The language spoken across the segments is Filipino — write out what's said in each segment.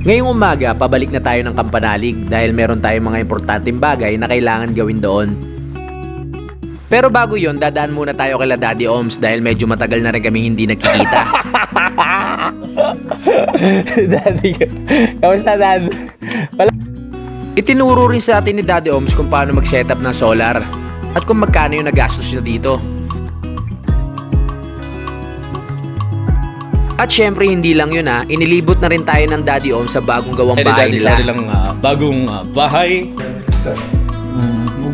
Ngayong umaga, pabalik na tayo ng Kampanalig dahil meron tayong mga importanteng bagay na kailangan gawin doon. Pero bago yon, dadaan muna tayo kay Daddy Oms dahil medyo matagal na rin kami hindi nagkikita. Daddy, kamusta Dad? Itinuro rin sa atin ni Daddy Oms kung paano mag-setup ng solar at kung magkano yung nagastos niya dito. At syempre hindi lang yun inilibot na rin tayo ng Daddy Oms sa bagong gawang bahay nila. Daddy, lang bagong bahay.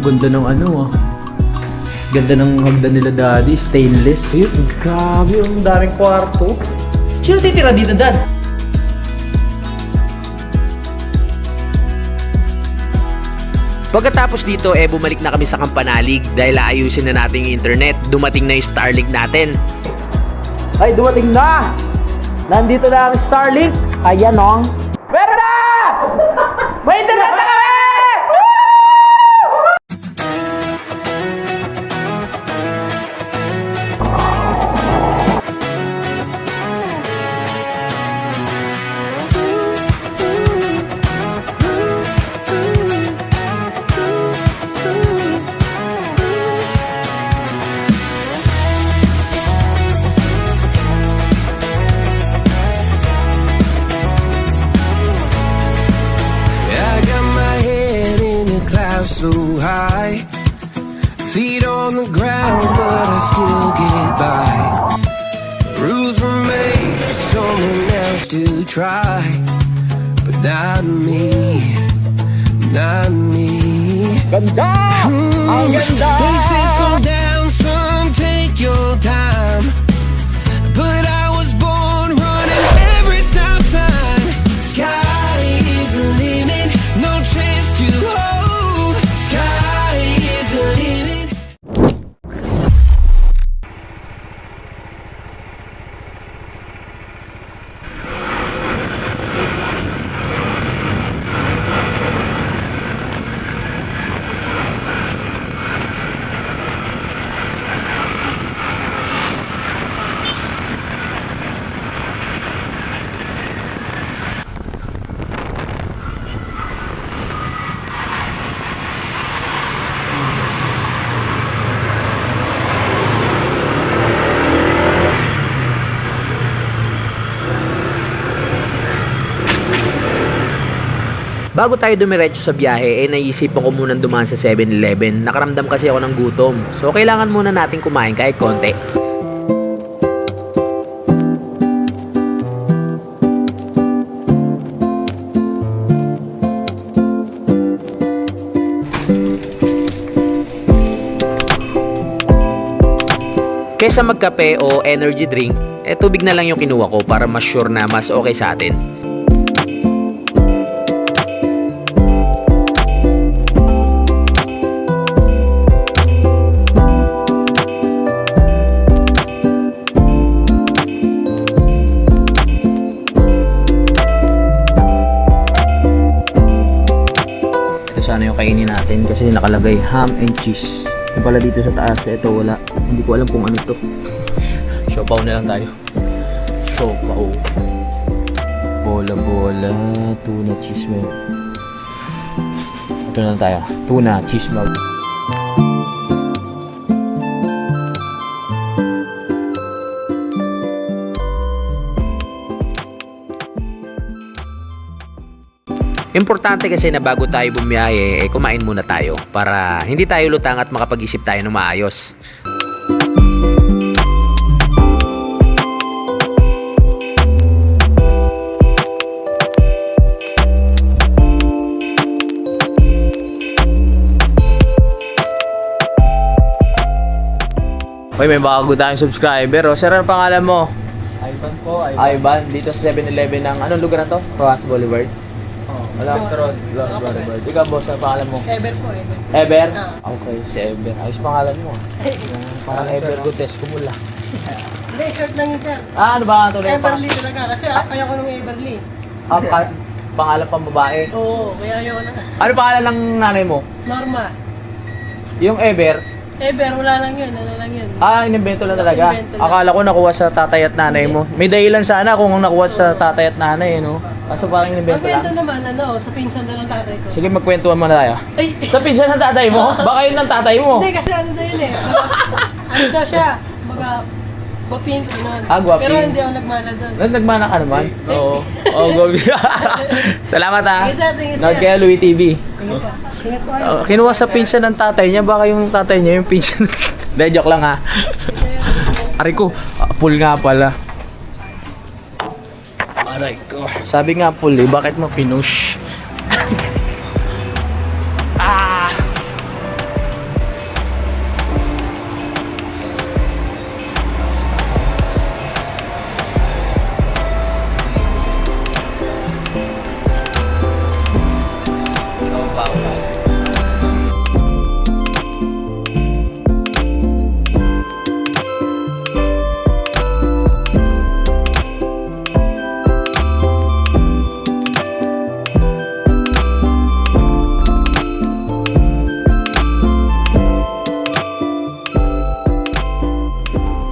Ganda ng ganda ng hagdan nila Daddy, stainless. Ayun, grabe, ang daming kwarto. Sino titira dito, Dad? Pagkatapos dito bumalik na kami sa Kampanalig dahil aayusin na natin yung internet. Dumating na yung Starlink natin. Ay, dumating na! Nandito na ang Starlink. Ayan o. Meron na! May internet na kami! So high, feet on the ground, but I still get by. Rules were made for someone else to try, but not me, not me. Ganda! Ang ganda! They say slow down, son, take your time, but I was born running every stop sign. Sky is the limit, no chance to hold. Bago tayo dumiretso sa biyahe, naisipan ko munang dumaan sa 7-Eleven. Nakaramdam kasi ako ng gutom. So, kailangan muna natin kumain kahit konti. Kaysa magkape o energy drink, tubig na lang yung kinuha ko para mas sure na mas okay sa atin. Sana yung kainin natin kasi nakalagay ham and cheese. Yung pala dito sa taas, ito wala. Hindi ko alam kung ano to. Siopaw na lang tayo. Siopaw. Bola, tuna, cheese milk. Ito na lang tayo. Tuna, cheese milk. Importante kasi na bago tayo bumiyahe, kumain muna tayo para hindi tayo lutang at makapag-isip tayo ng maayos. Uy, may bago tayong subscriber. Sir, ano pangalan mo? Ivan po, Ivan. Dito sa 7-Eleven ng anong lugar na to? Rojas Boulevard. Alam ko, Rojas Boulevard. Ikaw, boss, ang pangalan mo? Ever po, Ever. Ever? Okay, si Ever. Ayos pangalan mo. Parang Ever Gutes, kumula. Hindi, short lang yun, sir. Ano ba ang tuloy pa? Everly talaga. Kasi ayaw ko nung Everly. Pangalan pang babae. Oo, kaya ayaw ko na. Ano pangalan ng nanay mo? Norma. Yung Ever? Ever, wala lang yun. Ano lang yun. Ah, inimbento lang talaga. Inimbento lang. Akala ko nakuha sa tatay at nanay mo. May dahilan sana kung nakuha sa tatay at nanay, no? Kaso parang inimbento Pagkwento lang. naman, sa pinsan na lang tatay ko. Sige, magkwentuhan muna tayo. Ay, Sa pinsan ng tatay mo? Baka yun ng tatay mo. hindi kasi ano daw yun eh. Ano daw siya? Baga, guwapings, ganun. Ah, guwaping. Pero hindi ako nagmana doon. Nagmana ka naman? Oo. Oo, gobi. Salamat ha. Tingin sir, tingin sir. Nag kaya Louie TV. Tingin po. Tingin po kayo. Kinuha sa pinsan ng tatay niya, baka yung tatay niya yung pinsan. Hindi, joke lang ha. Aray ko, pool nga pala. Aray ko. Sabi nga pool eh, bakit mo pinush? Ah!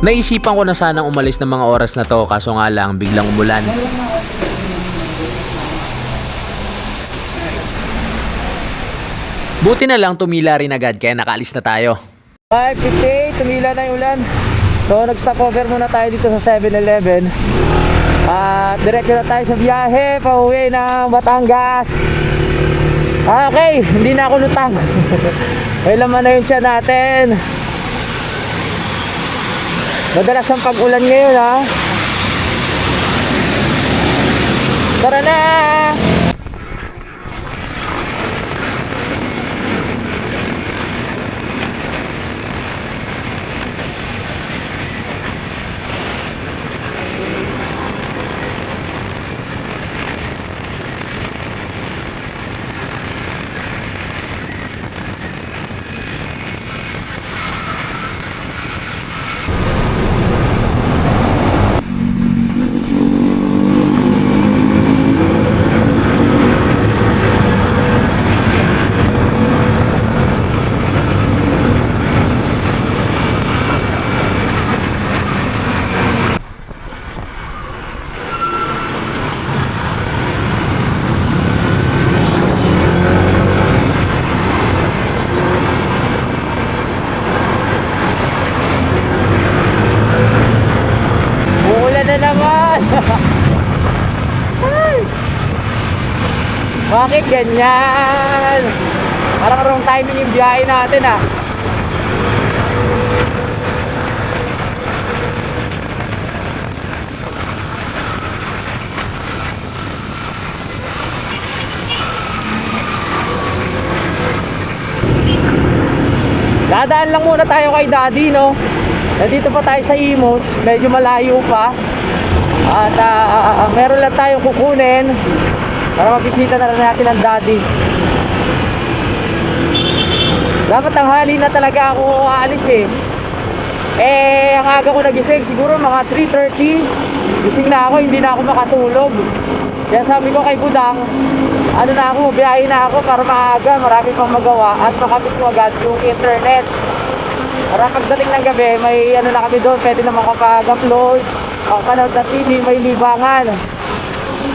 Naisipan ko na sanang umalis ng mga oras na to kaso nga lang biglang umulan. Buti na lang tumila rin agad kaya nakaalis na tayo. 5:58, tumila na yung ulan. So, nag-stop over muna tayo dito sa 7-Eleven. At diretso na tayo sa biyahe, pauwi ng Batangas. Okay, hindi na ako lutang. May laman na yung tiyan natin. Madalas ang pag-ulan ngayon ha. Tara na! Uulan na naman! Ay! Bakit ganyan? Parang wrong timing yung biyahe natin ah. Dadaan lang muna tayo kay Daddy, no? Nandito pa tayo sa Imos, medyo malayo pa. At meron lang tayong kukunin para mabisita na rin natin ang Daddy. Dapat tanghali na talaga ako aalis eh. Ang aga ko nagising, siguro mga 3:30. Gising na ako, hindi na ako makatulog. Kaya sabi ko kay Budang, ano na ako, biyahe na ako para maaga, marami pang magawa at makapit ko agad yung internet. Para pagdating ng gabi, may ano na kami doon, pwede naman kapag-upload, makapanood na TV, may libangan.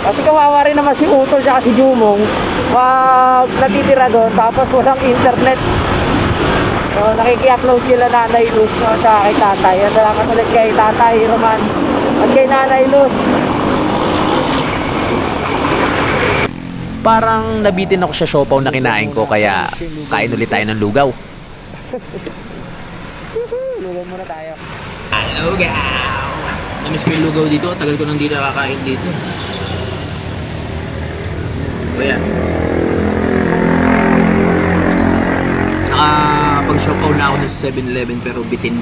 Kasi kawawa rin naman si Utol at si Jumong pag natitira doon, tapos walang internet. So, nakiki-upload sila Nanay Luz sa kay Tatay. At salamat ulit kay Tatay Roman at kay Nanay Luz. Parang nabitin ako sa siopaw na kinain ko kaya kain ulit tayo ng lugaw. Lugaw muna tayo. Lugaw! Namiss ko yung lugaw dito, tagal ko nang di nakakain dito. Ayan. Nakapag-siopaw na ako sa 7-Eleven pero bitin.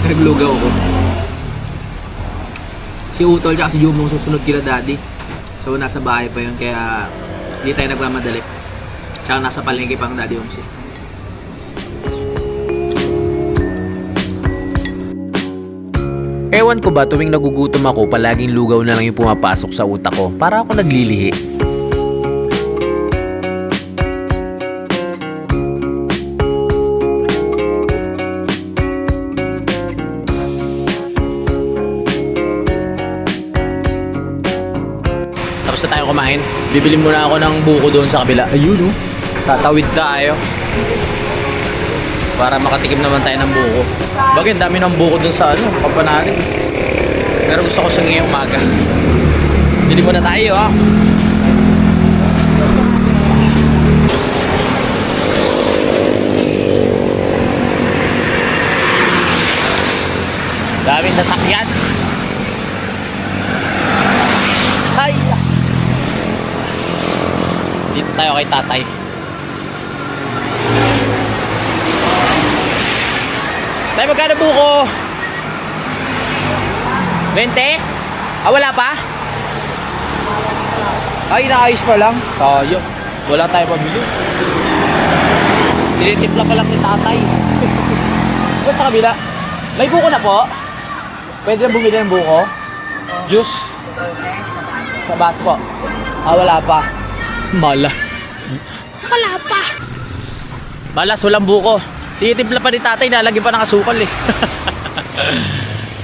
Naglugaw ko. Si Utol at si Jumong susunod kila Daddy. So nasa bahay pa yun kaya hindi tayo nagmamadali. Tsaka nasa palengke pang Daddy Omsi. Ewan ko ba tuwing nagugutom ako palaging lugaw na lang yung pumapasok sa utak ko para ako naglilihi. tapos na tayo kumain. Bibili muna ako ng buko doon sa kabila. Ayun oh. Tatawid tayo. Para makatikim naman tayo ng buko. Bagay, dami ng buko doon sa Kampanali. Pero gusto ko sa ngayong umaga. Bili muna tayo ha. Daming sasakyan. Ay! Dito tayo kay tatay. Tay, magkano buko? 20? Wala pa? Ay, naayos pa lang. Sayang. Wala tayo pabili. Tinitimpla pa lang ni tatay. Basta sa kabila. May buko na po. Pwede na bumili ng buko? Juice? Sa bus po. Wala pa. Malas. Wala pa. Malas, walang buko. Tinitimpla pa ni tatay, nalagyan pa ng asukal eh.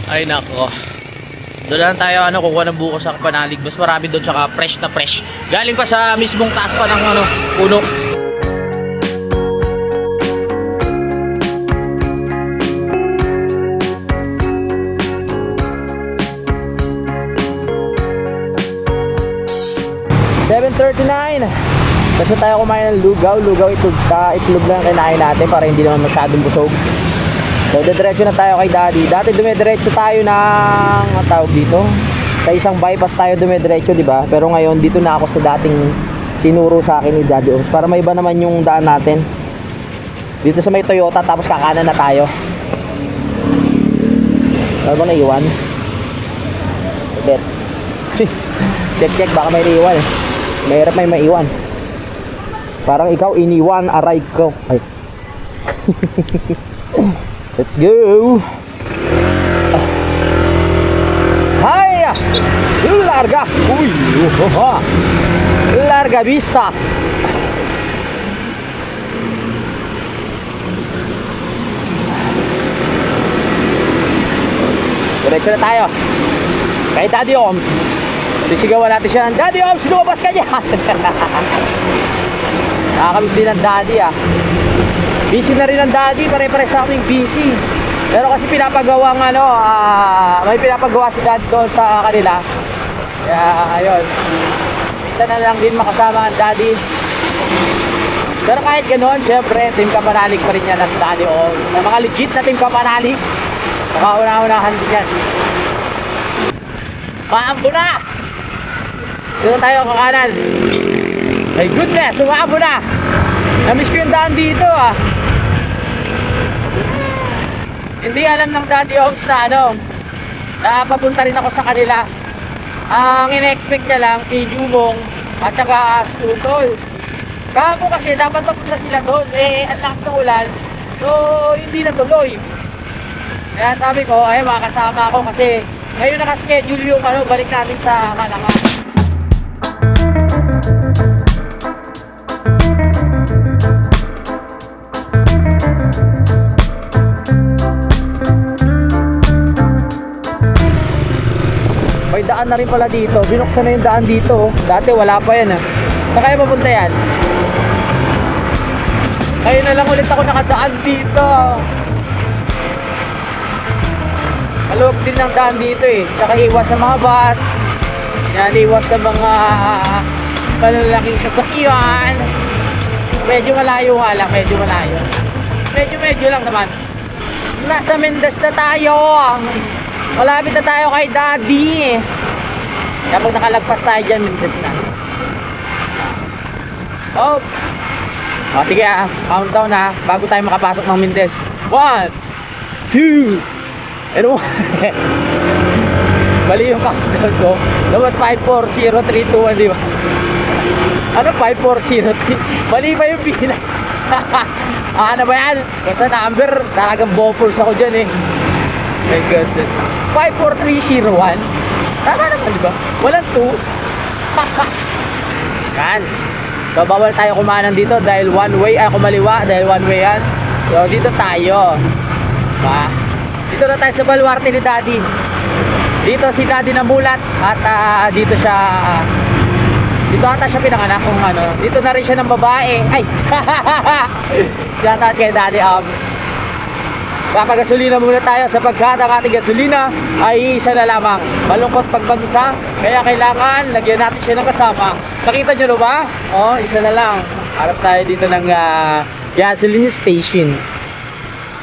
Ay nako. Doon lang tayo kukuha ng buko sa Panalig. Mas marami doon, tsaka fresh na fresh. Galing pa sa mismong taas pa ng puno. Kasi tayo kumain ng lugaw. Lugaw itlog lang kinain natin para hindi naman masyadong busog. So dediretso na tayo kay Daddy. Dati dumidiretso tayo ng tawag dito. Sa isang bypass tayo dumidiretso, di ba? Pero ngayon dito na ako sa dating tinuro sa akin ni Daddy Oms para may iba naman yung daan natin. Dito sa may Toyota, tapos kakanan na tayo. Ano ba naiwan? Bet. Check baka may naiwan eh. Mahirap may maiwan. Parang ikaw iniwan, aray ko. Ay. Let's go. Hay! Larga. Uy. Larga vista. Diretso na tayo. Kay Daddy Oms. Sisigawan natin siya ng Daddy Oms, lumabas ka dyan. Nakakamiss din ng Daddy ah. Busy na rin ang Daddy, pare-pares na kaming busy. Pero kasi pinapagawa ng may pinapagawa si Daddy doon sa kanila. Kaya ayun, isa na lang din makasama ang Daddy. Pero kahit ganoon, syempre Team Kapanalig pa rin yan at Daddy Oms. Mga legit na Team Kapanalig. Makauna-unahan din yan. Maambo na! Dito tayo kakanan. My goodness, umaabo na. Namiss ko yung daan dito ah. Hindi alam ng Daddy Oms na na papunta rin ako sa kanila. Ang ina-expect niya lang si Jumong at saka si Utol. Kako kasi dapat papunta sila doon. Ang lakas ng ulan. So hindi natuloy. Kaya sabi ko, ay makakasama ako kasi ngayon naka-schedule yung balik natin sa Malanga. May daan na rin pala dito. Binuksan na yung daan dito. Dati wala pa yan ah. Saan kaya mapunta yan? Ngayon na lang ulit ako nakadaan dito. Maluwag din ang daan dito eh. Saka iwas sa mga bus. Yan, iwas sa mga malalaking sasakyan. Medyo malayo nga lang. Medyo malayo. Medyo lang naman. Nasa Mendez na tayo. Malapit na tayo kay Daddy. Kapag nakalagpas tayo dyan, Mendez na. Oh. Sige countdown na bago tayo makapasok ng Mendez. 1, 2, and 1. Mali yung countdown ko. Dapat 5, 4, 0, 3, 2, 1, di ba? Ano 5, 4, 0, 3? Mali pa yung bilang. Ano ba yan? Basta number, talagang bopers ako dyan eh. My goodness. 5, 4, 3, 0, 1. Tama naman, di ba? Walang 2. Yan. So, bawal tayo kumanan dito dahil one way, kumaliwa dahil one way yan. So, dito tayo. Diba? Dito na tayo sa baluarte ni Daddy. Dito si Daddy namulat at dito siya Dito ata siya pinanganak kung ano. Dito na rin siya ng babae. Ay! Shout out kay Daddy Papagasolina muna tayo sapagkat ang ating gasolina ay isa na lamang. Malungkot pagbansa, kaya kailangan lagyan natin siya ng kasama. Nakita nyo na ba? Oh, isa na lang. Harap tayo dito ng gasoline station.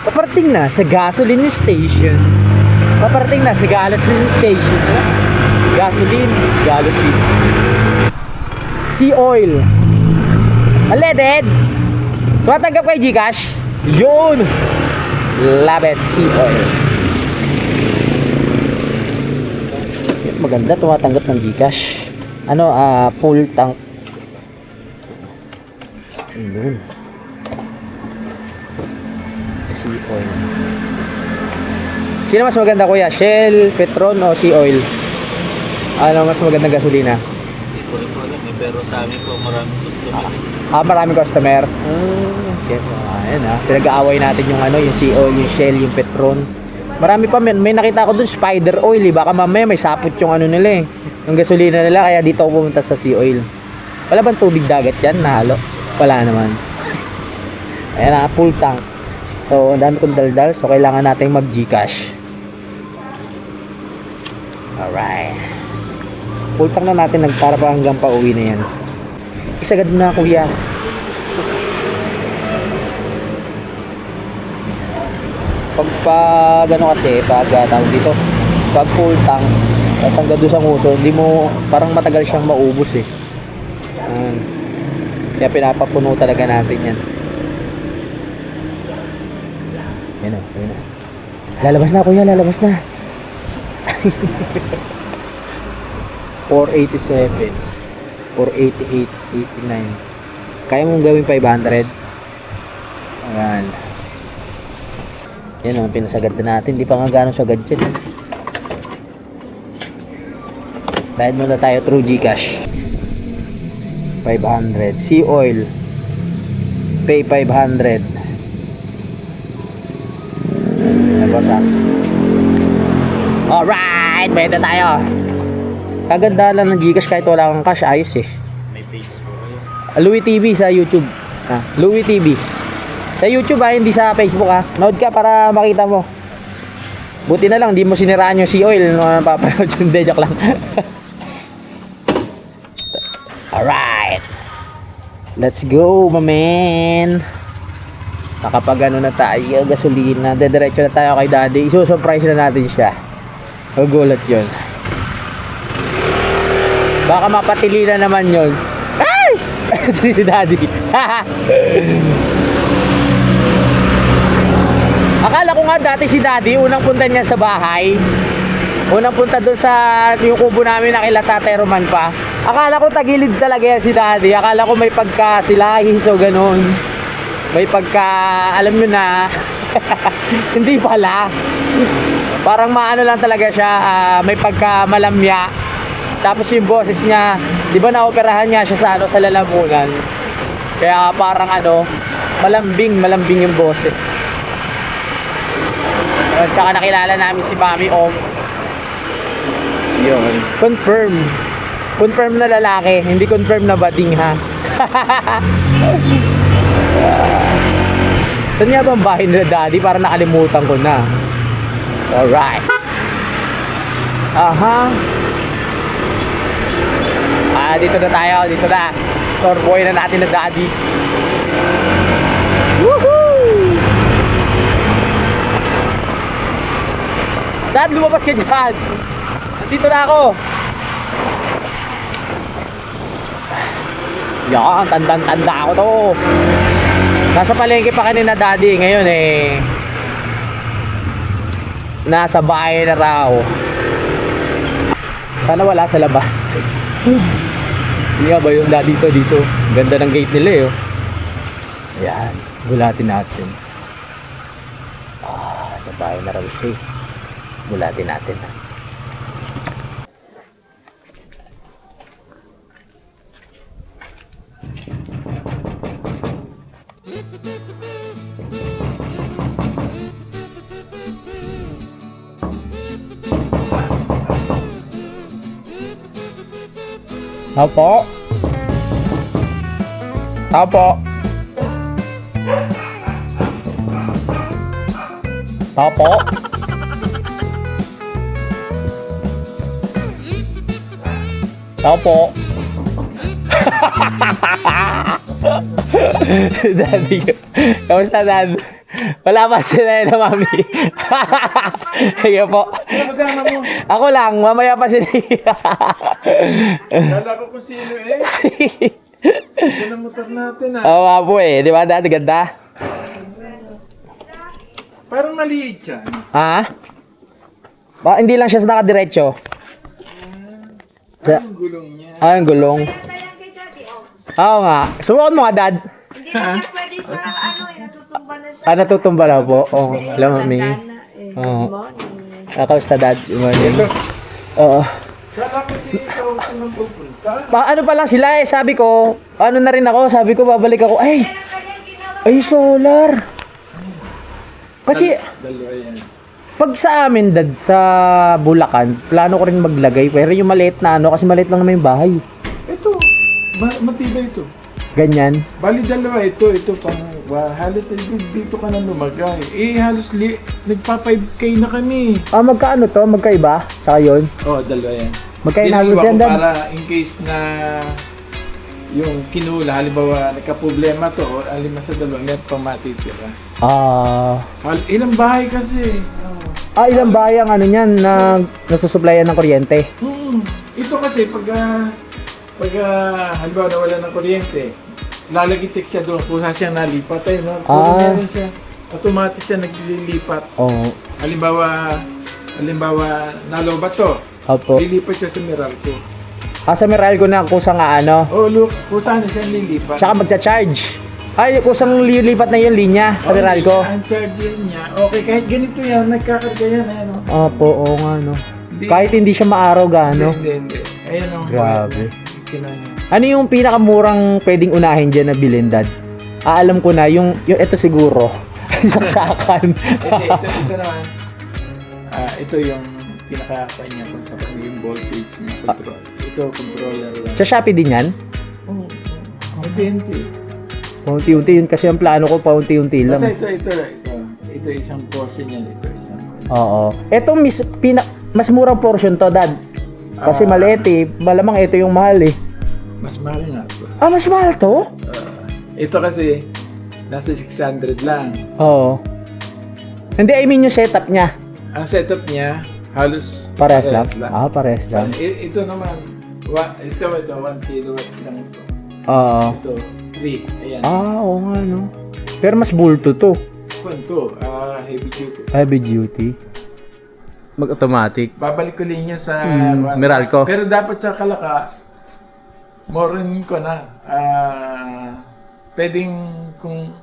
Paparating na sa gasoline station. Paparating na sa gasoline station. Gasoline. Sea oil. Unleaded. Tumatanggap kay Gcash. Yun. Labet sea oil. Maganda, tumatanggap ng Gcash. Ano, full tank. Yun. Sea oil. Sino mas maganda kuya? Shell, Petron o sea oil? Ano mas magandang gasolina? Hindi ko rin po alam eh, pero sa amin po maraming customer. Maraming customer. Okay. Ayan pinag-aaway natin yung ano, yung sea oil, yung Shell, yung Petron. Marami pa may nakita ko dun spider oil eh. Baka mamaya may sapot yung ano nila eh. Yung gasolina nila kaya dito ako pumunta sa sea oil. Wala bang tubig dagat yan nahalo? Wala naman. Ayan full tank. So, ang dami kong daldal. So, kailangan natin mag-Gcash. Alright. Full tank na natin para pa hanggang pa uwi na yan. Isagad mo na kuya. Pag ano kasi, tawag dito, pag full tank, tapos hanggang doon sa nguso, hindi mo, parang matagal siyang maubos eh. Kaya pinapapuno talaga natin yan. Yan o. Lalabas na kuya, lalabas na. 487 488 89. Kaya mong gawin 500. Ayan. Yan o, pinasagad na natin. Hindi pa nga gano'ng sagad yan. Bayad muna tayo through Gcash. 500. Sea oil. Pay 500. Boss alright, bayad na tayo. Kaganda lang ng Gcash kahit wala kang cash, ayos eh. May page po kayo. Louie TV sa YouTube. Louie TV. Sa YouTube hindi sa Facebook Nood ka para makita mo. Buti na lang di mo siniraan yung sea oil no papanood yung joke lang. Alright. Let's go, my man. Nakapag ano na tayo, gasolina. Dediretso na tayo kay Daddy. Isusurprise na natin siya. Magulat yun. Baka mapatili na naman yun. Ay! Si Daddy. Akala ko nga dati si Daddy, unang punta niya sa bahay. Unang punta doon sa yung kubo namin na kila Tatay Roman pa. Akala ko tagilid talaga yan si Daddy. Akala ko may pagka silahis o ganun. May pagka, alam nyo na. Hindi pala. Parang maano lang talaga siya, may pagka malamya. Tapos yung boses niya, di ba naoperahan niya siya sa ano, sa lalamunan. Kaya parang ano, malambing yung boses. At saka nakilala namin si Mami Oms. Yun. Confirm na lalaki, hindi confirm na bading ha. Saan nga bang bahay nila Daddy? Para nakalimutan ko na. Alright. Dito na tayo. Dito na. Store boy na natin na Daddy. Woohoo! Dad, lumabas ka dyan. Nandito na ako. Yan, tandang-tanda ako to. Nasa palengke pa kanina Daddy. Ngayon nasa bahay na raw. Sana wala sa labas. Hindi nga ba yung Daddy to dito? Ganda ng gate nila Ayan, gulatin natin. Sa bahay na raw siya. Gulatin natin Opo. Tao po. Tao po. Tao po. Daddy ko. Kamusta, Dad? Wala pa sila na mami. Sige po. Sino kasama mo? Ako lang, mamaya pa sila. Kala ko kung sino eh. Yan ang motor natin ah. Oo nga po eh. Di ba, Dad? Ganda. Parang maliit yan. Ha? Hindi lang siya sa nakadiretso. Ang gulong niya. Ang gulong. Oo nga. Subukan mo nga, Dad. Hindi na siya pwede sa ano eh, natutumba na siya. Natutumba na po. Oo. Alam mo, Mami. Tanda na eh. Oo. Good morning. Kamusta, Dad? Good morning. Oo. Kala ko si ikaw nang pupunta. Ano pa lang sila eh. Sabi ko, ano na rin ako. Sabi ko, babalik ako. Ay, solar. Kasi, Dalawa yan. pag sa amin, Dad, sa Bulacan, plano ko rin maglagay. Pero yung maliit na ano, kasi maliit lang naman yung bahay. Ito. Matibay ito. Ganyan. Bali dalawa ito. Ito pang halos dito ka na lumagay. Eh halos nagpa 5K na kami. Magkaano to? Magkaiba? Saka yun? Oh, dalawa yan. Magkainabot Dalawa yan, ko Dad? para in case na yung kinula, halimbawa nagka-problema to, alima sa dalawa, net pa matitira. Ilang bahay kasi. Ilang bahay ang ano niyan na nasusuplayan ng kuryente? Ito kasi pag halimbawa nawala ng kuryente, lalagitik siya doon kung saan siya nalipat ay no? Puro meron siya. Automatic siya naglilipat. Oo. Halimbawa nalobat to. Opo. Lilipat siya sa Meralco. Sa Meralco na kusang ano. Oh, look, kung saan siya lilipat. Tsaka magcha-charge. Kusang lilipat na yung linya sa Meralco. Ang charger niya. Okay, kahit ganito yan, nagkakarga yan. Ayan o. Opo, oo nga no. Kahit hindi siya maaraw gaano. Hindi. Ayan o. Grabe. Kinanya. Ano yung pinakamurang pwedeng unahin dyan na bilhin, Dad? Alam ko na, yung ito siguro. Saksakan. Ito naman. Ito yung pinaka-kanya kung sa yung voltage niya. Control. Ito, controller lang. Sa Shopee din yan? Oo. Unti-unti. Paunti-unti yun kasi ang plano ko paunti-unti lang. Basta ito isang portion yan. Ito isang. Oo. Ito mas murang portion to, Dad. Kasi maliit eh. Malamang ito yung mahal eh. Mas mahal nga ito. Mas mahal to? Ito kasi, nasa 600 lang. Oo. Hindi, I mean yung setup niya. Ang setup niya, halos Parehas lang? Parehas lang. Ito naman, ito 1 kilowatt lang ito. Oo. Ito, 3. Ayan. Oo nga no. Pero mas bulto to. Ito, heavy duty. Heavy duty. Mag-automatic. Babalik ko linya sa Meralco. Pero dapat sa Kalaka, more ko na. Pwedeng kung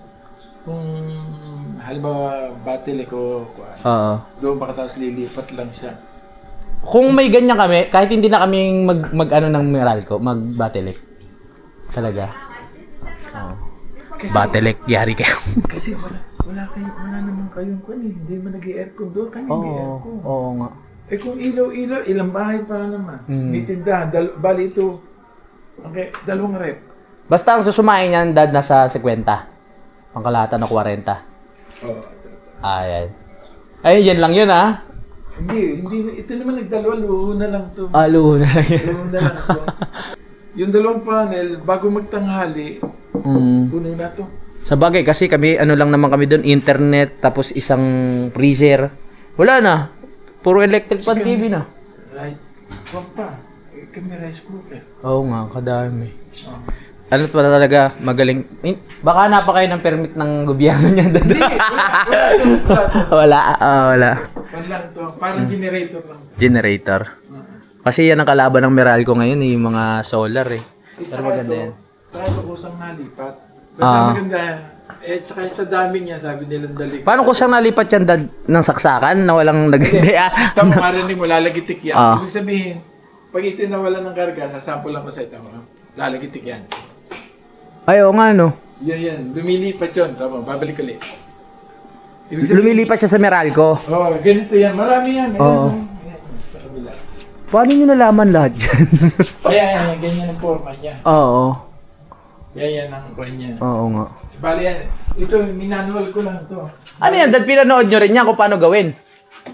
halimbawa battery ko, Oo. doon baka tapos lilipat lang siya. Kung may ganyan kami, kahit hindi na kaming mag-ano ng Meralco, mag-Batelic. Talaga. Oo. Batelic, yari kayo. Kasi wala naman kayong hindi man nag-aircon doon, kami may aircon. Oo nga. Eh kung ilaw-ilaw, ilang bahay para naman. May tindahan, bali ito, okay, 2 rep. Basta ang susumain niyan, Dad, nasa 50. Pangkalahatan na 40. Oh, Ayan. Ay, yan lang yun, ha? hindi, ito naman nagdalawa, luho na lang to. Luho na lang yun. Luho na lang to. Yung 2 panel, bago magtanghali, puno na to. Sa bagay, kasi kami, ano lang naman kami doon, internet, tapos isang freezer. Wala na. Puro electric pan TV na. Right. Huwag pa. Kami rice cooker. Oo nga, kadami. Ano pa talaga, magaling. Baka napa kayo ng permit ng gobyerno niya doon. Hindi, wala. Wala. Lang to. Parang generator lang. Generator. Kasi yan ang kalaban ng Meralco ngayon, yung mga solar eh. Pero maganda yan. Tayo kusang nalipat. Basta maganda. Tsaka sa dami niya, sabi nilang dali. Paano ko siyang nalipat yan, Dad, ng saksakan na walang naghindi Tama, marinig mo, lalagitik yan. Ibig sabihin, pag ito nawala ng karga, sasample lang ko sa ito. Lalagitik yan. Ay, oo nga, no? Yan. Lumilipat yun. Tama, babalik ulit. Lumilipat siya sa Meralco. Ganito yan. Marami yan. Sa kabila. Paano nyo nalaman lahat yan? Kaya ganyan ang forma niya. Oo. Yan ang kwan niya. Oo nga. Bali yan. Ito, minanual ko lang to. Ano yan, dad, pinanood nyo rin yan kung paano gawin?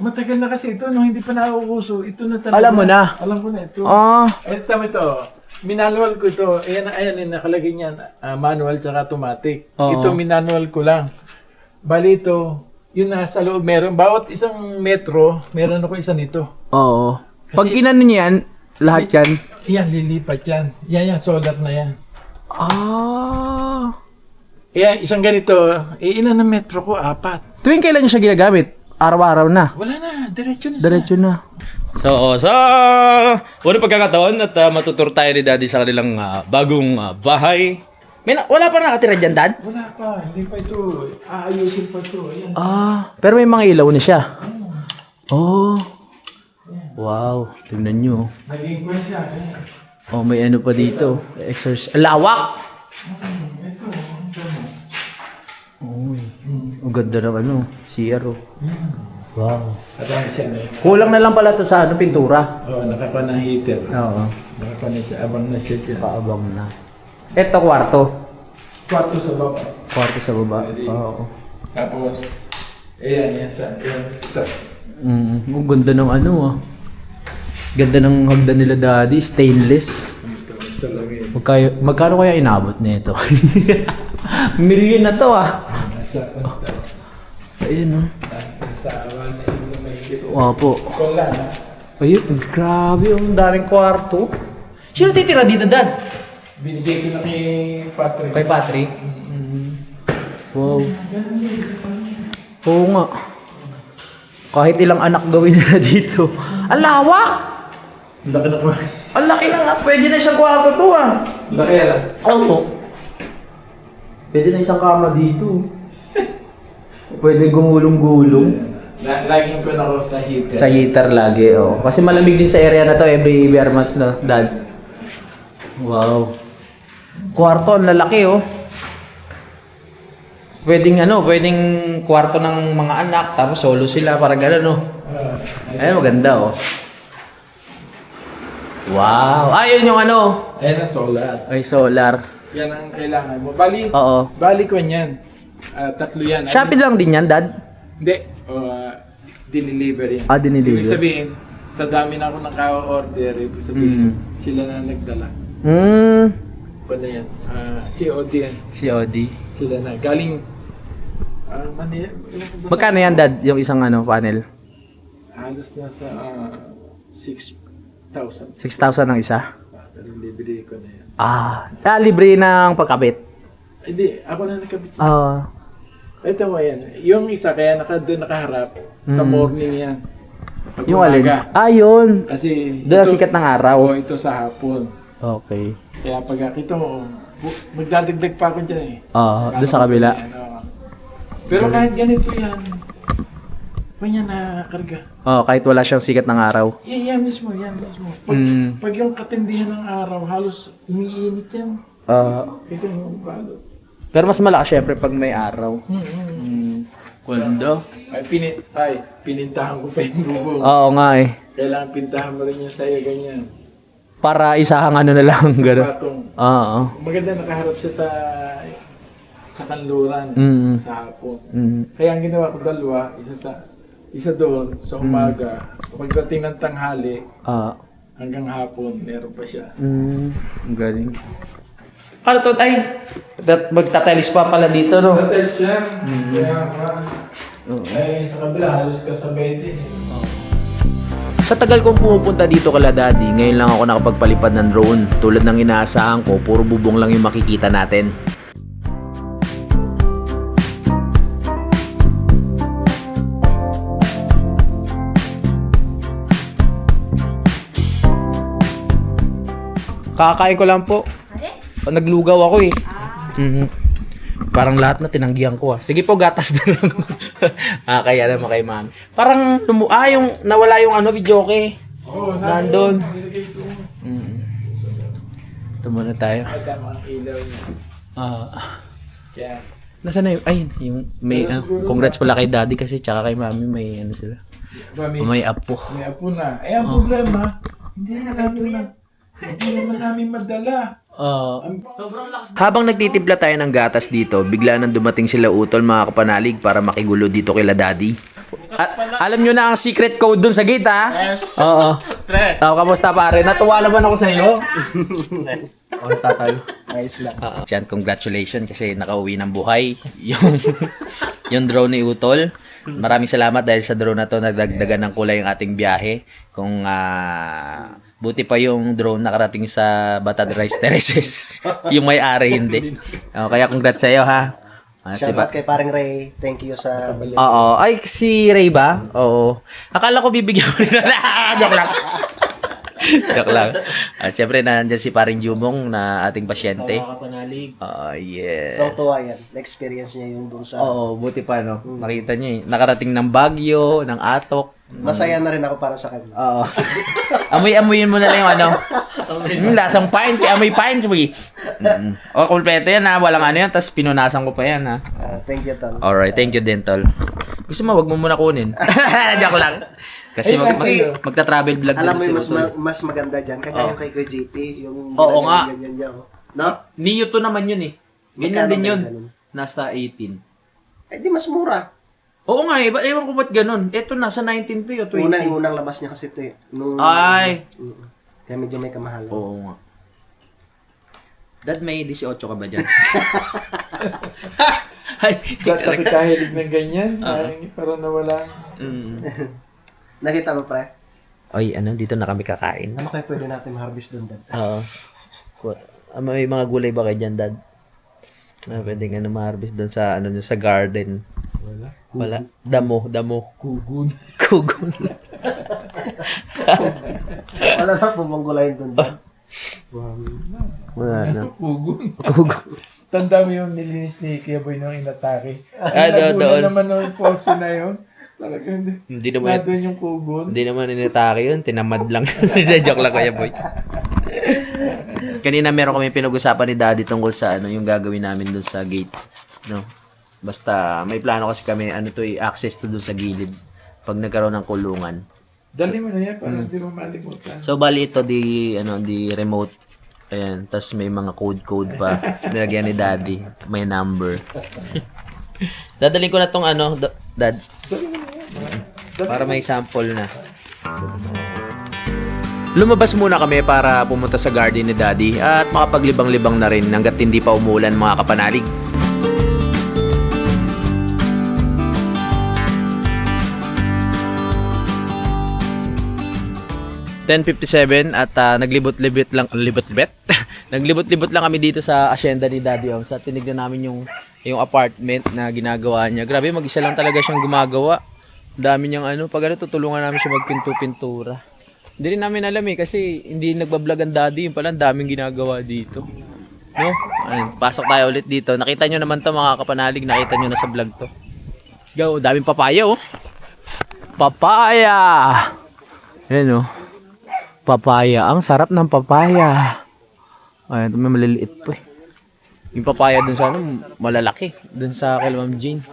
Matagal na kasi ito, nung hindi pa nauuso, ito na talaga. Alam mo na? Alam ko na ito. Ah, Ito. Minanual ko ito. Ayan, nakalagay niyan. Manual tsaka automatic. Oo. Ito, minanual ko lang. Bali ito, yun nasa loob meron. Bawat isang metro, meron ako isa nito. oo. Pag kinano nyo yan, lahat yan? Yan, lilipat yan. Yan, solar na yan. Ah. Kaya isang ganito, ilan na metro ko? 4. Tuwing kailan nyo siya ginagamit? Araw-araw na. Wala na, diretso na siya. Diretso na. So, sa unang pagkakataon at matuturo tayo ni Daddy sa kanilang bagong bahay. Wala pa nakatira dyan, dad? Wala pa, hindi pa ito. Aayusin pa ito. Ayan. Ah, pero may mga ilaw na siya. Oh. Wow, tingnan nyo. Naging kwan siya. Ayan. Oh, may ano pa dito. Exercise. Lawak! Uy, ang ganda ng ano, CR oh. Wow. At ang siya na. Kulang na lang pala to sa ano, pintura. Nakakuha ng heater. Oo. Nakakuha na siya, abang na siya dyan. Paabang na. Ito, kwarto. Kwarto sa baba. Kwarto sa baba. Oo. Tapos, ayan, ito. Ang ganda ng ano ah. Ganda ng hagdan nila, daddy. Stainless. Ito, salamin. Magkano kaya inabot nito? Million na to ah. Nasa, Ayun oh. nasa awan na yun na may higit. Wow po. Kung lang, ha? Ayun, grabe, ang daming kwarto. Sino titira dito, dad? Binigay ko na kay Patrick. Kay Patrick? Wow. Oo nga. Kahit ilang anak gawin nila dito. Ang lawak! Laki na ko. Ang laki na nga. Pwede na isang kwarto to ah. Laki na. Oo. Pwede na isang kama dito. Pwede gumulong-gulong. Laging ko na ko sa heater. Sa heater lagi, oh. Kasi malamig din sa area na to every bare months na, dad. Wow. Kwarto, ang lalaki, oh. Pwedeng kwarto ng mga anak, tapos solo sila, parang gano'n, oh. Ay, maganda, oh. Wow. Ayun yung ano. Ayan ang solar. Ay, solar. Yan ang kailangan mo. Bali Oo. ko niyan. 3 yan. Shopee lang din yan, dad? Hindi. Dineliver yan. Ah, dineliver. Ibig sabihin, sa dami na ako naka-order, ibig sabihin, sila na nagdala. Ano yan? COD yan. COD. Sila na. Galing, Manila. Magkano yan, dad, yung isang ano, panel? Halos nasa 6,000. 6,000 ang isa? Pero libre ko na yan. Libre ng pagkabit. Hindi, ako na nakabit. Ito mo yan. Yung isa, kaya doon nakaharap, sa morning yan. Pag Yung alin? umaga. Yun. Kasi Doon ang sikat ng araw. Oo, ito sa hapon. Okay. Kaya pag ito mo, magdadagdag pa ako dyan eh. Doon sa kabila. Yan, oo. Pero kahit ganito yan, kanya nakakarga. Kahit wala siyang sikat ng araw. Yan mismo. Pag yung katindihan ng araw, halos umiinit yan. Ito yung balot. Pero mas malakas syempre pag may araw. Ganda. Pinintahan ko pa yung bubong. Oo nga eh. Kailangan pintahan mo rin yung sayo, ganyan. Para isahang ano na lang. Gano'n. Patong. Oo. Maganda nakaharap siya sa kanluran, sa hapon. Kaya ang ginawa ko 2, isa doon sa umaga. Pagdating ng tanghali, hanggang hapon, meron pa siya. Ang galing. Ano to, ay? Magtatiles pa pala dito, no? Hotel siya. Kaya sa kabila, halos kasabay din. Sa tagal kong pumupunta dito kala Daddy, ngayon lang ako nakapagpalipad ng drone. Tulad ng inaasahan ko, puro bubong lang yung makikita natin. Kakakain ko lang po. Naglugaw ako eh. Parang lahat na tinanggihan ko ah. Sige po, gatas na lang. Kaya naman kay mami. Parang, yung nawala yung ano, videoke. Oo, Nandun. Ito muna tayo. Tama ang ilaw niya. Kaya, Nasaan na yung, yung may, congrats pala kay daddy kasi tsaka kay mami may ano sila. May apo. may apo na. Ang problema, hindi naman namin madala. Habang nagtitimpla tayo ng gatas dito, bigla nang dumating sila Utol mga kapanalig para makigulo dito kila Daddy. Alam nyo na ang secret code dun sa gate, ha? Yes. Oo. Kamusta pare? Natuwa naman ako sa iyo. Kamusta tayo? Ayos lang. Diyan, congratulations kasi nakauwi ng buhay yung drone ni Utol. Maraming salamat dahil sa drone na to nagdagdagan ng kulay yung ating biyahe. Kung buti pa yung drone nakarating sa Batad Rice Terraces. Yung may-ari hindi. Kaya congrats sa iyo ha. Shoutout kay parang Ray. Thank you sa Oo. Ay, si Ray ba? Oo. Akala ko bibigyan mo rin na. Joke lang. Joke lang. At syempre nandiyan si paring Jumong na ating pasyente. Kapanalig. Yes. Tuwa yan. Na-experience niya yung dun sa... Oo, buti pa no. Nakita niyo eh. Nakarating ng Baguio, ng Atok. Masaya na rin ako para sa kanya. Oo. Amoy-amoyin mo na lang yung ano. Lasang pine, amoy pine tree. O, kompleto yan ha. Walang ano yan. Tapos pinunasan ko pa yan ha. Thank you, Tol. Alright, thank you din, Tol. Gusto mo, wag mo muna kunin. Joke lang. Kasi magta-travel vlog Alam mo din yung si Utol. mas maganda dyan, kagaya kay Kuya JP, yung Oo nga. ganyan niya. No? Niyo to naman yun eh. Ganyan Magkano din ba yun. ganun? Nasa 18. Eh di mas mura. Oo nga eh. Ewan ko ba't ganun. Ito nasa 19 to eh, o 20. Unang labas niya kasi ito eh. Ay. Kaya medyo may kamahalan. Oo nga. Dad, may 18 ka ba dyan? Dati kahilig ng ganyan. Parang nawala. Nakita mo, pre? Ay, dito na kami kakain. Ano kaya pwede natin ma-harvest doon, Dad? Oo. May mga gulay ba kayo dyan, Dad? Pwedeng ma-harvest doon sa, sa garden. Wala. Damo. Kugun. Kugon. Wala na pumanggulayin doon, Dad. Wala na. Kugun. Kugon. Tanda mo yung nilinis ni Kuya Boy nung inatake. Doon. naman yung post na yun. Talagang Hindi naman, doon yung kugun. hindi naman inatake yun. Tinamad lang. Joke lang, Kuya Boy. Kanina meron kami pinag-usapan ni Daddy tungkol sa yung gagawin namin doon sa gate. No? Basta may plano kasi kami access to doon sa gilid pag nagkaroon ng kulungan. Dali mo na yan para hindi mo malimutan. So bali ito di remote. Ayan, tas may mga code pa. Nilagyan ni Daddy, may number. Dadaling ko na tong Dad. Para may sample na. Lumabas muna kami para pumunta sa garden ni Daddy at makapaglibang-libang na rin hanggat hindi pa umulan mga kapanalig. (10:57) at naglibot-libot lang naglibot-libot lang kami dito sa asyenda ni Daddy Oms at tinignan namin yung apartment na ginagawa niya. Grabe, mag-isa lang talaga siyang gumagawa. Dami niyang pag tutulungan namin siya magpinto-pintura. Hindi rin namin alam kasi hindi nagbablog ang Daddy, yung pala ang daming ginagawa dito. No? Ayun, pasok tayo ulit dito. Nakita nyo naman to mga kapanalig, nakita nyo na sa vlog to. Let's go, daming papaya Papaya! Ayan papaya. Ang sarap ng papaya. Ayan, may maliliit po Yung papaya dun sa malalaki. Dun sa kay Ma'am Jane.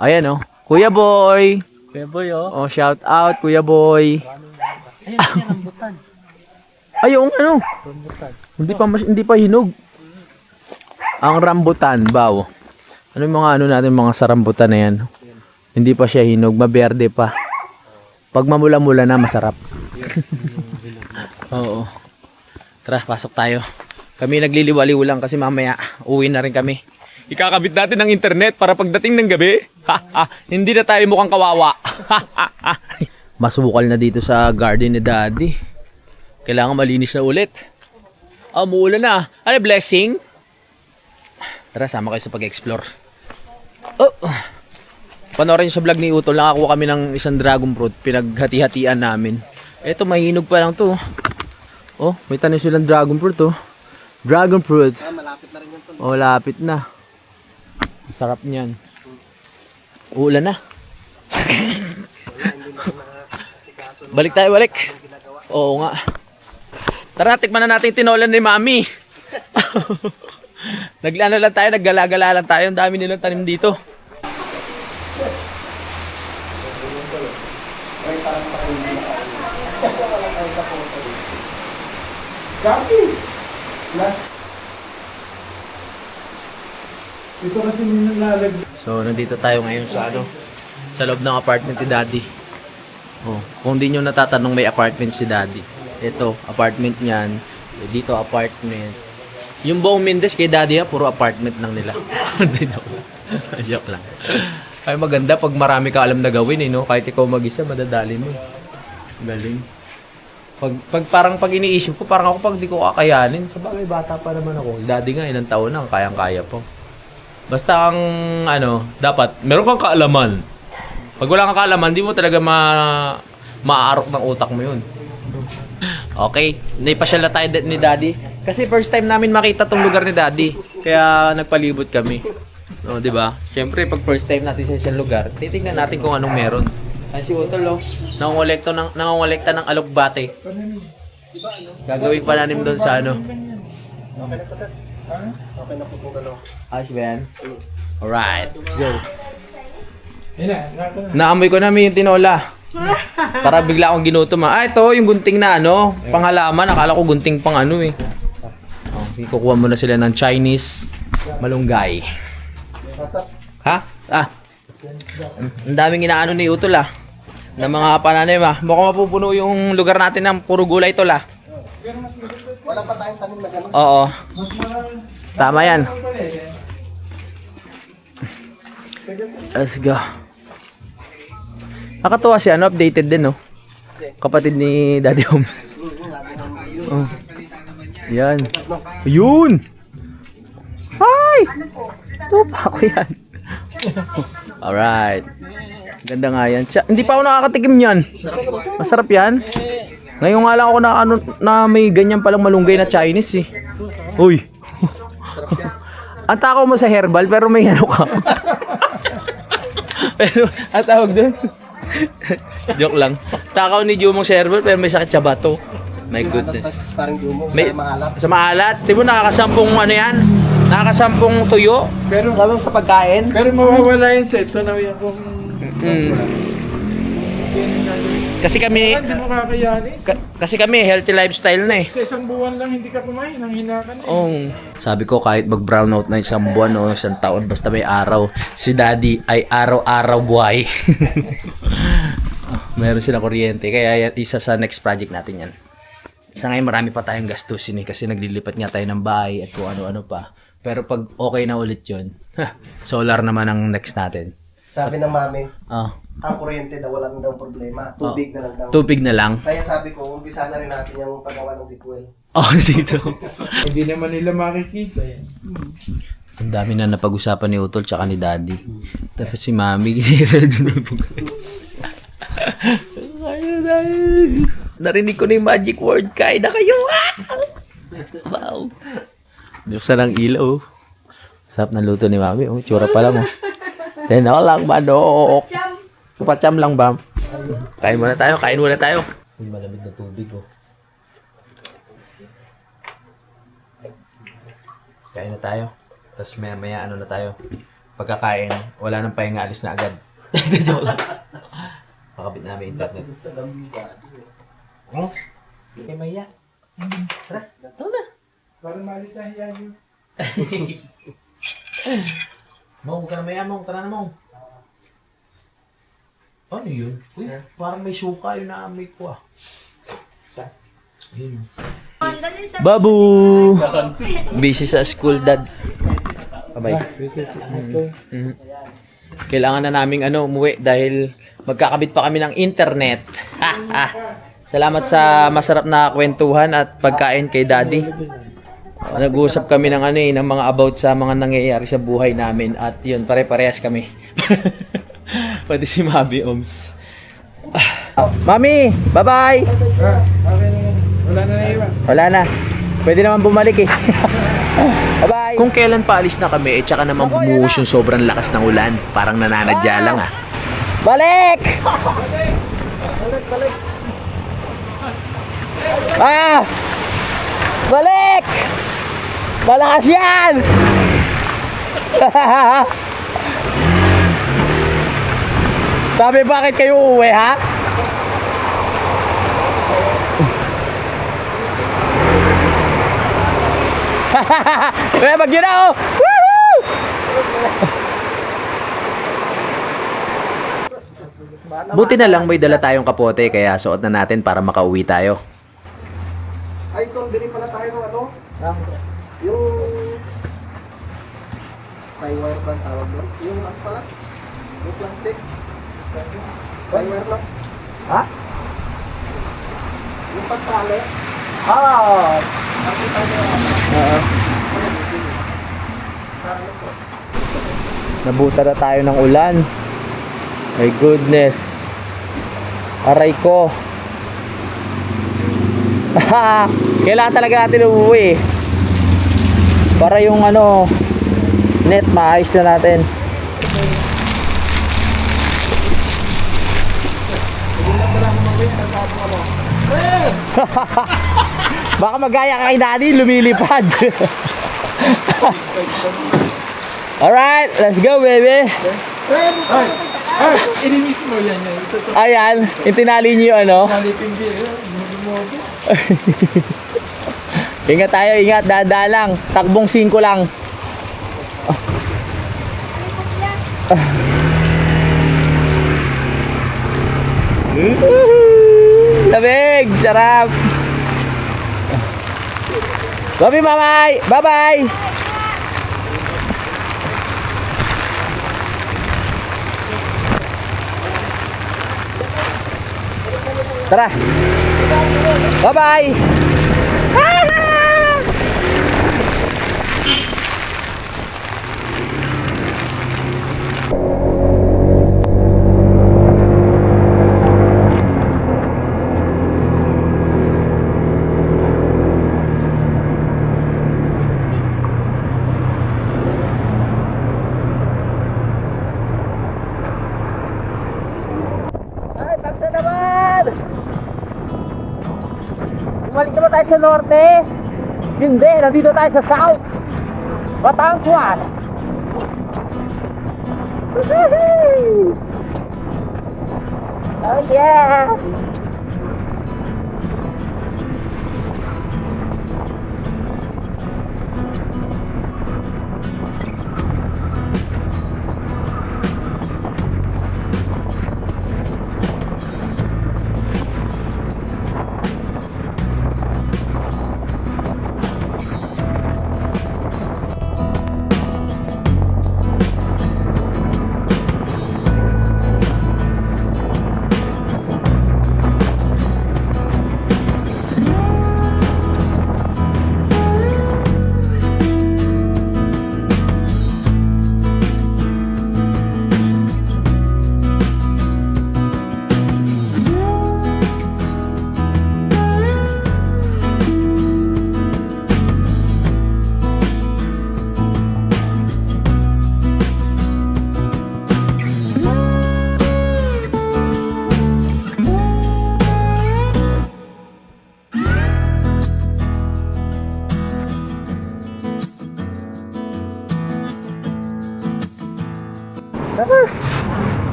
Ayan Kuya Boy! Kuya Boy Oh, shout out Kuya Boy! Ayun, yan, rambutan. Ayun, rambutan. Hindi pa hinog. Ang rambutan, bawo. Ano yung mga natin, mga sarambutan na yan? Hindi pa siya hinog, maberde pa. Pag mamula-mula na, masarap. Oo. Tara, pasok tayo. Kami nagliliwaliw lang kasi mamaya uwi na rin kami. Ikakabit natin ng internet para pagdating ng gabi, hindi na tayo mukhang kawawa. Masukal na dito sa garden ni Daddy. Kailangan malinis na ulit. Umuulan na. Ano, blessing? Tara, sama kayo sa pag-explore. Panoorin nyo sa vlog ni Utol, nakakuha kami ng isang dragon fruit. Pinaghati-hatian namin. Eto, mahinog pa lang to. May tanim silang dragon fruit Dragon fruit. Malapit na rin yung Tol. Lapit na. Sarap niyan. Uulan na. Balik tayo, balik. Oo nga. Tara, tikman na natin tinolan ni Mami. Naglano lang tayo, naggala-gala lang tayo. Ang dami nilang tanim dito. Ito kasi nilalagay. So, nandito tayo ngayon sa sa loob ng apartment ni Daddy. Oh, kung di nyo natatanong, may apartment si Daddy. Ito, apartment niyan. Dito, apartment. Yung buong Mendez kay Daddy, puro apartment lang nila. Dito. Joke lang. Ay, maganda pag marami ka alam na gawin, no? Kahit ikaw mag-isa, madadali mo. Galing. Pag iniisip ko, parang ako pag di ko kakayanin. Sabagay, bata pa naman ako. Daddy nga, ilang taon na, kayang-kaya po. Basta ang, dapat, meron kang kaalaman. Pag wala kang kaalaman, di mo talaga maaarok ng utak mo yun. Okay, naipasyal na tayo ni Daddy. Kasi first time namin makita tong lugar ni Daddy. Kaya nagpalibot kami. No, di ba? Siyempre, pag first time natin sa isang lugar, titingnan natin kung anong meron. Ay, si Utol, nangongolekta ng alokbate. Gagawing pananim doon sa Ayos ba yan? Alright, let's go. Naamoy ko namin yung tinola. Para bigla akong ginutom. Ito, yung gunting na panghalaman. Akala ko gunting pang eh. Kukuha muna sila ng Chinese malunggay. Ha? Ang daming inaano ni Utol na mga pananim Mukhang mapupuno yung lugar natin ng puro gulay tol Wala pa tayong tanim na gano'n. Oo. Tama yan. Let's go. Nakatuwa siya, updated din, no? Kapatid ni Daddy Holmes. Oh. Yan. Yun! Hi! Tupa ko yan. Alright. Ganda nga yan. Hindi pa ako nakakatikim yan. Masarap yan. Ngayon nga lang ako na may ganyan palang malunggay na Chinese Uy! Ang takaw mo sa herbal pero may ka. Pero, ang tawag dun? Joke lang. Takaw ni Jumong sa herbal pero may sakit sa bato. My goodness. May, sa maalat. Di mo nakakasampung yan? Nakakasampung tuyo. Pero sa pagkain. Pero mawawala yun sa ito na yung Kasi kami hindi mo kakayanin. Kasi kami healthy lifestyle na Sa isang buwan lang hindi ka kumain, nang hinakan Sabi ko kahit mag-brown out na isang buwan o isang taon basta may araw, si Daddy ay araw-araw buhay. Meron silang kuryente kaya isa sa next project natin yan. Sa ngayon marami pa tayong gastusin kasi naglilipat nga tayo ng bahay at kung ano-ano pa. Pero pag okay na ulit yun, solar naman ang next natin. Sabi ng mami, ang kuryente daw wala na daw problema. Tubig na lang daw. Tubig na lang? Kaya sabi ko, umpisa na rin natin yung paggawa ng deep well. Dito. Hindi naman nila makikita yan. Ang dami na napag-usapan ni Utol tsaka ni Daddy. Tapos si Mami, ginira doon narinig ko na yung magic word, kain na kayo! Wow! Buksan ang ilaw. Sarap ng luto ni Mami. Tsura pala mo. Teno lang, manok. Kupacham lang ba? Kain muna tayo. Malamig na tubig Kain na tayo. Tapos maya na tayo. Pagkakain, wala nang pahinga, alis na agad. Pakabit namin internet. Okay, maya. Tara, ito na. Para malisahin yan yun. Mong, ka na maya, Mong. Tara na, Mong. Ano yun? Uy, parang may suka yun na amoy ko Yun. Babu! Busy sa school, Dad. Bye-bye. Kailangan na naming umuwi dahil magkakabit pa kami ng internet. Salamat sa masarap na kwentuhan at pagkain kay Daddy. Nag-uusap kami ng ng mga about sa mga nangyayari sa buhay namin at yun, pare-parehas kami. Pati si Mami Oms. Mami, bye-bye! Okay naman. Wala na iba. Wala na. Pwede naman bumalik Bye-bye! Kung kailan paalis na kami, tsaka naman bumuhos yung sobrang lakas ng ulan. Parang nananadya lang Balik! Balik! Balik! Malakas yan! Sabi, bakit kayo uuwi, ha? Kaya mag-yun na, Woohoo! Buti na lang may dala tayong kapote kaya suot na natin para makauwi tayo. Ay, tol, bili pala tayo ng ano? Yung... Tie wire ba ang tawag doon? Yung ano pala? Yung plastic? Tie wire lang? Ha? Yung pagtali? Oo. Nabuta na tayo ng ulan. My goodness. Aray ko. Kailangan talaga natin umuwi para yung ano net maayos na natin. Baka magaya ka kay Daddy, lumilipad. Alright, let's go baby. Inimis mo yan. Ayan, itinali niyo yung ano. Nalipin din. Ingat tayo, ingat, dada lang. Takbong 5 lang. Lamig, sarap. Bye mamay, bye bye. Tara. Bye bye. Ay, pagsa naman! Bumalik naman tayo sa norte. Hindi, nandito tayo sa south. Batanguan. Oh yeah!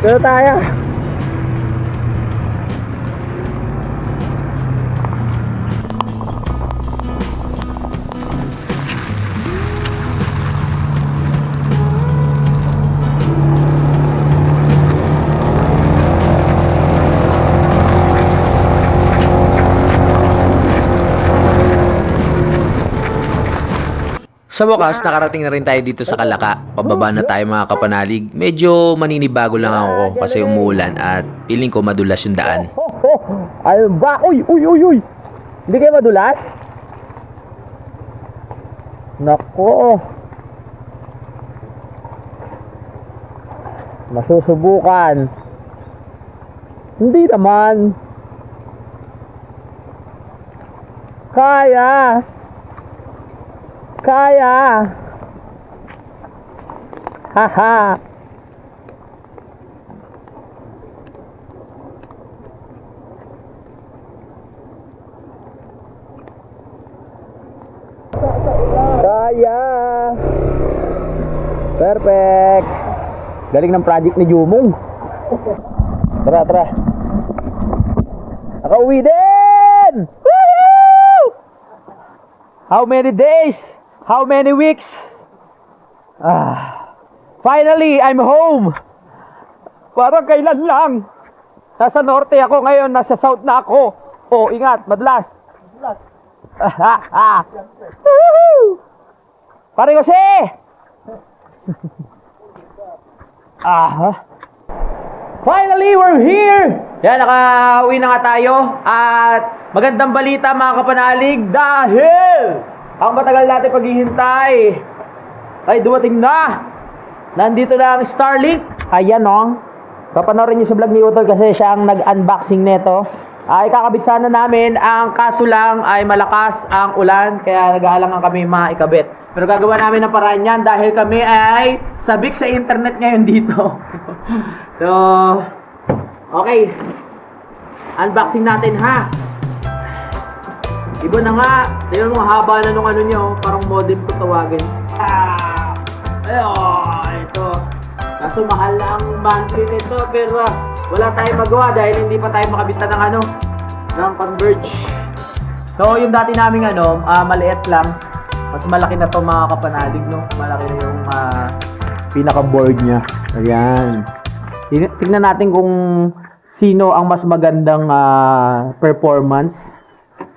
Dito tayo. Sa wakas, nakarating na rin tayo dito sa Kalaka. Pababa na tayo mga kapanalig. Medyo maninibago lang ako kasi umuulan at feeling ko madulas yung daan. Ayun ba? Uy! Hindi kayo madulas? Nako. Masusubukan. Hindi naman. Kaya. Haha. Kaya. Perfect. Galing ng project ni Jumong. Tara. Nakauwi din! Woohoo! How many days? How many weeks? Finally, I'm home. Parang kailan lang. Nasa norte ako ngayon, nasa south na ako. Oh, ingat, madlas. Woohoo! Pare Jose! Finally, we're here! Yan, nakauwi na nga tayo. At magandang balita mga kapanalig dahil ang matagal natin paghihintay ay dumating na. Nandito na ang Starlink. Ayan o. Papanoorin niyo sa vlog ni Utol kasi siya ang nag-unboxing nito. Ay kakabit sana namin. Ang kaso lang ay malakas ang ulan kaya nag-aalangan kami maikabit. Pero gagawa namin ng paraan yan dahil kami ay sabik sa internet ngayon dito. So, okay. Unboxing natin ha. Iba na nga. Tingnan mo haba na nung ano nyo. Parang modem ko tawagin. Ayun, ito. Kaso mahal na ang monthly nito. Pero wala tayong magawa dahil hindi pa tayo makabita ng ano. Ng Converge. So, yung dati naming ano, maliit lang. Mas malaki na to mga kapanalig, no? Malaki na yung pinaka-board niya. Ayan. Tingnan natin kung sino ang mas magandang performance.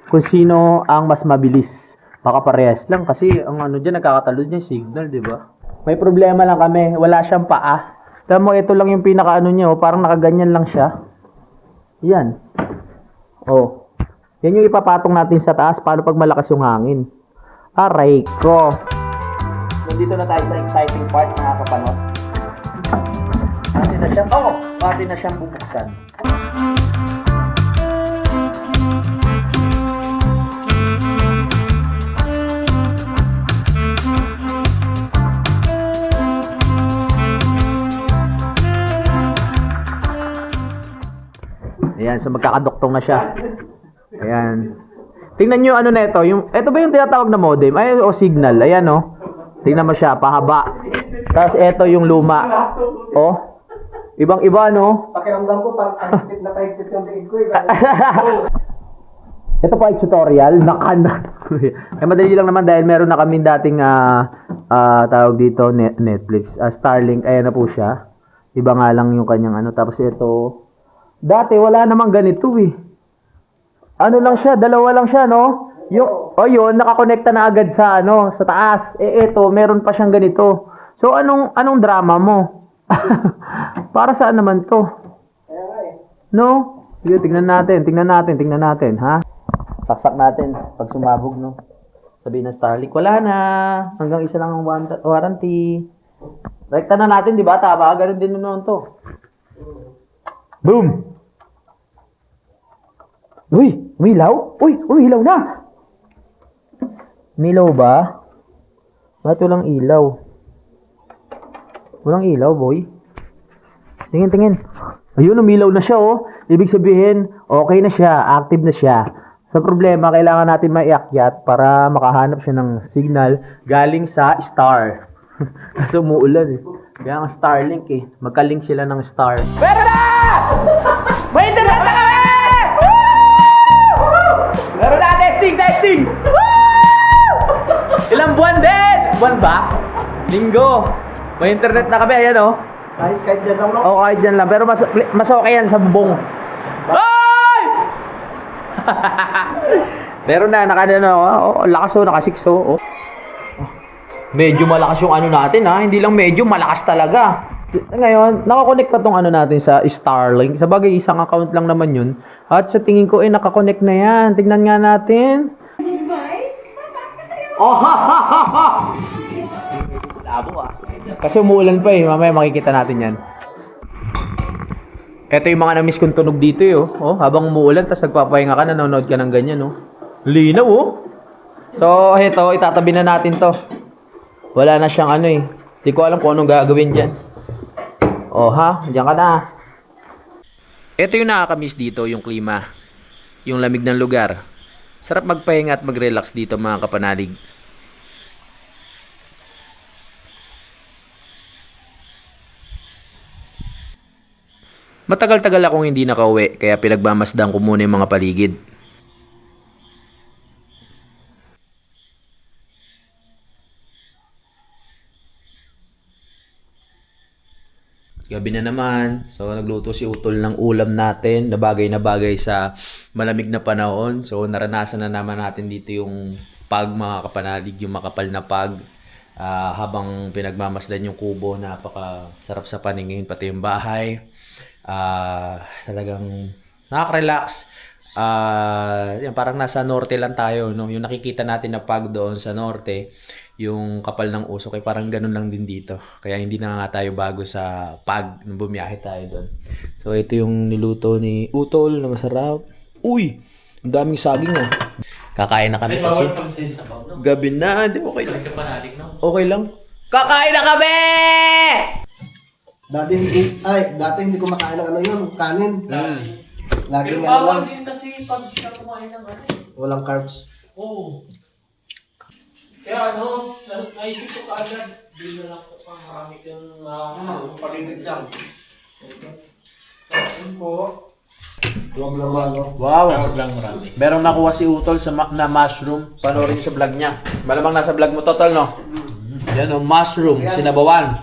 Kung sino ang mas mabilis. Baka parehas lang kasi ang ano dyan, nagkakatalod niya signal, di ba? May problema lang kami. Wala siyang paa. Tama mo, ito lang yung pinaka-ano niya, oh. Parang nakaganyan lang siya. Yan. Oh. Yan yung ipapatong natin sa taas. Paano pag malakas yung hangin? Aray ko. Nandito na tayo sa exciting part na kapanood. Pati na siyang, pati na siyang bubuksan. Ayan, so magkakadoktong na siya. Ayan. Tingnan nyo ano na ito. Ito ba yung tinatawag na modem? Ay, o signal. Ayan, oh. Tingnan mo siya, pahaba. Tapos ito yung luma. Oh. Ibang-iba, no? Pakiramdam ko, parang kahigpit na kahigpit yung liig ko. Ito pa ay tutorial. Nakanak. Ay, madali lang naman dahil meron na kami dating tawag dito, Netflix. Starlink. Ayan na po siya. Iba nga lang yung kanyang ano. Tapos ito. Dati, wala namang ganito, eh. Ano lang siya, dalawa lang siya, no? Yun, nakakonekta na agad sa ano, sa taas. Eto, meron pa siyang ganito. So anong drama mo? Para saan naman 'to? No? Sige, tingnan natin, ha? Saksak natin pag sumabog, no. Sabihin ng Starlink, wala na. Hanggang isa lang ang warranty. Rekta na natin, di ba? Tama, ganoon din noon 'to. Boom. Uy, umilaw? Uy, umilaw na! Umilaw ba? Ba't walang ilaw? Walang ilaw, boy. Tingin. Ayun, umilaw na siya, oh. Ibig sabihin, okay na siya, active na siya. Sa problema, kailangan natin maiakyat para makahanap siya ng signal galing sa star. Kasi umuulan, eh. Kaya ang Starlink, eh. Magka-link sila ng star. Pwede na! May internet na kami! Meron na, testing! Ilang buwan din? Buwan ba? Linggo. May internet na kami, ayan oh. Nice, kahit dyan lang, no? Oo, kahit dyan lang. Pero mas okay yan sa bubong. Ay! Meron na, lakas oh, naka-6 oh. Medyo malakas yung ano natin ha. Hindi lang medyo, malakas talaga. Ngayon, nakakonect pa tong ano natin sa Starlink. Sa bagay, isang account lang naman yun. At sa tingin ko, nakakonect na yan. Tignan nga natin. Oh, ha! Labo ah. Kasi umuulan pa eh. Mamaya makikita natin yan. Ito yung mga na-miss kong tunog dito eh. Oh, habang umuulan, tapos nagpapahinga ka, nanonood ka ng ganyan. Oh. Linaw oh. So, ito, itatabi na natin to. Wala na siyang ano eh. Hindi ko alam kung anong gagawin dyan. Oh ha, diyan ka na. Ito yung nakakamiss dito, yung klima. Yung lamig ng lugar. Sarap magpahinga at mag-relax dito mga kapanalig. Matagal-tagal akong hindi nakauwi kaya pinagmamasdan ko muna yung mga paligid. Gabi na naman. So, nagluto si Utol ng ulam natin na bagay sa malamig na panahon. So, naranasan na naman natin dito yung pag, mga kapanalig, yung makapal na pag. Habang pinagmamasdan yung kubo, napaka-sarap sa paningin, pati yung bahay. Talagang nakaka-relax. Yan, parang nasa norte lang tayo, no? Yung nakikita natin na pag doon sa norte, yung kapal ng usok, parang ganun lang din dito. Kaya hindi na nga tayo bago sa pag nung bumiyahe tayo doon. So ito yung niluto ni Utol na masarap. Uy! Ang daming saging oh. Kakain na kami kasi. Gabi na, di okay lang. Okay lang. Kakain na kami! Dati hindi ko makain ng ano yun, kanin. Lagi nga lang. din kasi pag kumain ng ano. Walang carbs. Oo. Kaya naisip ko kaagad, di na lang po pang marami kang paligid lang. Yun po. Huwag naman, no? Wow! Merong nakuha si Utol na mushroom. Panoorin sa vlog niya. Malamang nasa vlog mo, Total, no? Yan o, mushroom, sinabawan.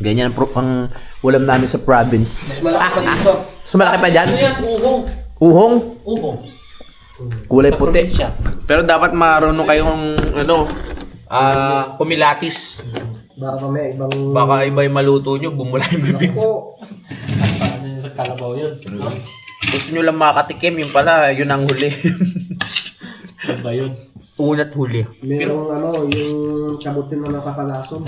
Ganyan ang ulam namin sa province. Mas malaki pa dito. So malaki pa dyan? Ano yan? Uhong. Uhong? Uhong. Kulay puti. Pero dapat marunong kayong kumilatis. Baka may ibang... Baka iba yung maluto nyo, bumula yung bibig. Ako. Sa kalabaw yun. Gusto nyo lang makatikim, yun pala, yun ang huli. Ano ba yun? Unat huli. Merong yung chabutin na nakakalason.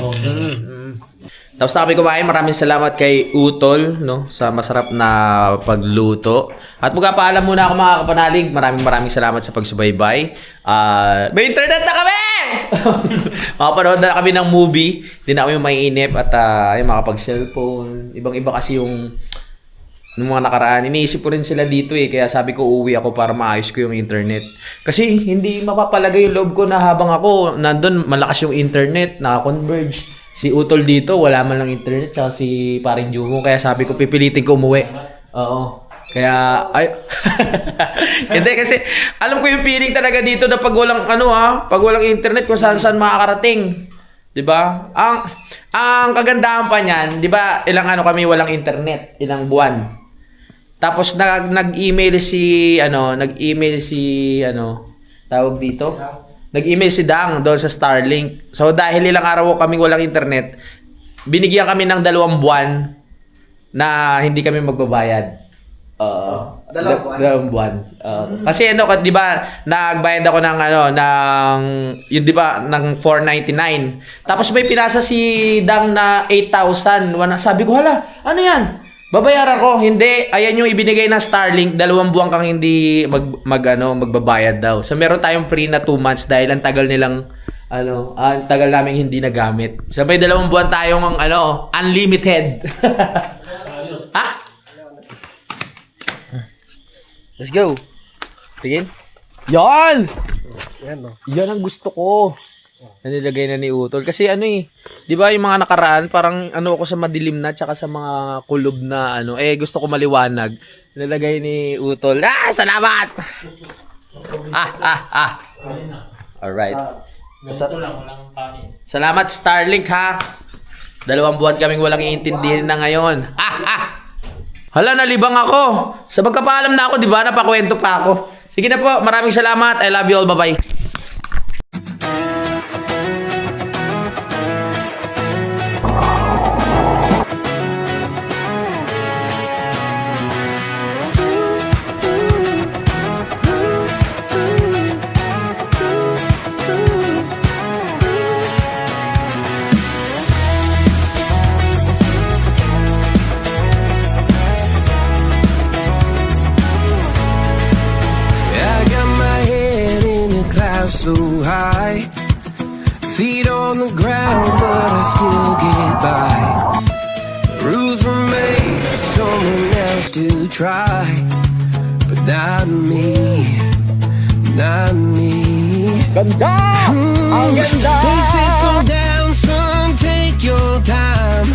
Tapos na kami kumain. Maraming salamat kay Utol, no, sa masarap na pagluto. At magpapaalam muna ako, mga kapanalig. Maraming salamat sa pagsubaybay. May internet na kami! Makapanood na kami ng movie. Hindi na kami maiinip at makapag-cellphone. Ibang-iba kasi yung mga nakaraan. Iniisip ko rin sila dito kaya sabi ko uuwi ako para maayos ko yung internet. Kasi hindi mapapalagay yung loob ko na habang ako nandun malakas yung internet, naka-converge. Si Utol dito, wala man lang internet, tsaka si paring Jumo. Kaya sabi ko pipilitin ko umuwi. Oo. Kaya, hindi kasi, alam ko yung feeling talaga dito na pag walang, pag walang internet, kung saan makakarating. Diba? Ang kagandahan pa niyan, diba, ilang kami walang internet, ilang buwan. Tapos nag-email si tawag dito. Nag-email si Dang doon sa Starlink. So dahil ilang araw kami walang internet, binigyan kami ng 2 buwan na hindi kami magbabayad. 2 buwan. Kasi di ba, nagbayad ako ng yun di ba, ng 499. Tapos may pinasa si Dang na 8,000. Sabi ko, hala, ano yan? Babayaran ko. Hindi, ayan yung ibinigay ng Starlink, 2 buwan kang hindi magbabayad daw. So meron tayong free na 2 months dahil ang tagal nilang ang tagal namin hindi nagamit. Sabay 2 buwan tayong unlimited. Ha? Let's go. Tingin. Yan! Yan ang gusto ko. Nilagay na ni Utol. Kasi di ba yung mga nakaraan, parang ako sa madilim na, tsaka sa mga kulob na gusto ko maliwanag. Nilagay ni Utol. Salamat! Alright. Salamat Starlink ha. 2 buwan kaming walang iintindihin na ngayon. Hala, nalibang ako. Sa pagkapaalam na ako, di ba? Napakwento pa ako. Sige na po, maraming salamat. I love you all. Bye-bye. So high, feet on the ground, but I still get by. Rules were made for someone else to try, but not me, not me. Ganda! Ang ganda! They say slow down, son, take your time.